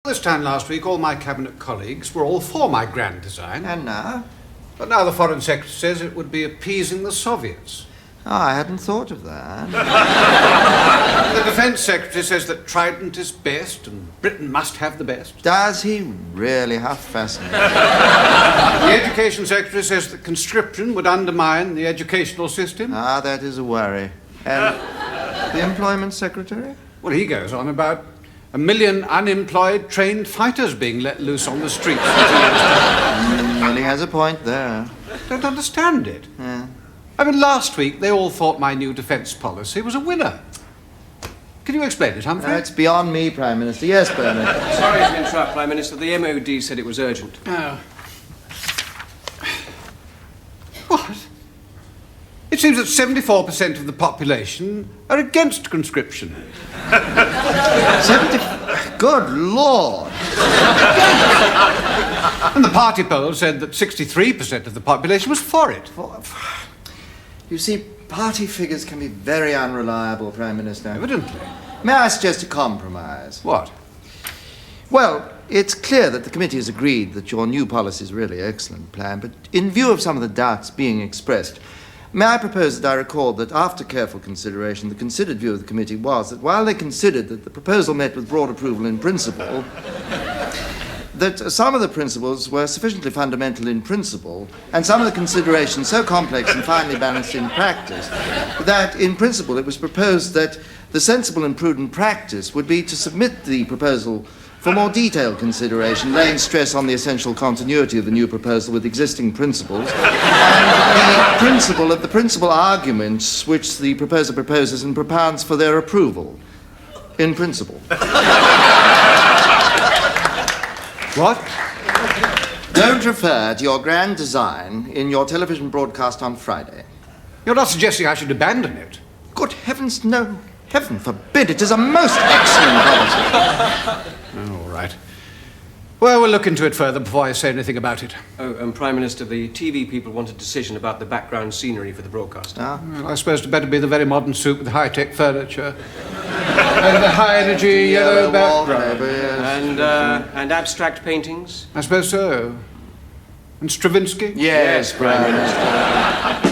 This time last week, all my cabinet colleagues were all for my grand design. And now? But now the Foreign Secretary says it would be appeasing the Soviets. Oh, I hadn't thought of that. The Defence Secretary says that Trident is best and Britain must have the best. Does he really? How fascinating. The Education Secretary says that conscription would undermine the educational system. Ah, that is a worry. And the Employment Secretary? Well, he goes on about 1 million unemployed trained fighters being let loose on the streets. Well, he has a point there. Don't understand it. Yeah. I mean, last week they all thought my new defence policy was a winner. Can you explain it, Humphrey? It's beyond me, Prime Minister. Yes, Bernard. Sorry to interrupt, Prime Minister. The MOD said it was urgent. Oh. What? It seems that 74% of the population are against conscription. 70... Good Lord! And the party poll said that 63% of the population was for it. You see, party figures can be very unreliable, Prime Minister. Evidently. May I suggest a compromise? What? Well, it's clear that the committee has agreed that your new policy is a really excellent plan, but in view of some of the doubts being expressed, may I propose that I record that after careful consideration, the considered view of the committee was that while they considered that the proposal met with broad approval in principle, that some of the principles were sufficiently fundamental in principle, and some of the considerations so complex and finely balanced in practice, that in principle it was proposed that the sensible and prudent practice would be to submit the proposal for more detailed consideration, laying stress on the essential continuity of the new proposal with existing principles, and the principal arguments which the proposer proposes and propounds for their approval, in principle. What? Don't refer to your grand design in your television broadcast on Friday. You're not suggesting I should abandon it? Good heavens, no. Heaven forbid. It is a most excellent policy. All right. Well, we'll look into it further before I say anything about it. Oh, and Prime Minister, the TV people want a decision about the background scenery for the broadcast. Ah. Well, I suppose it better be the very modern suit with the high-tech furniture. And the high-energy yellow background. And abstract paintings? I suppose so. And Stravinsky? Yes, Prime Minister.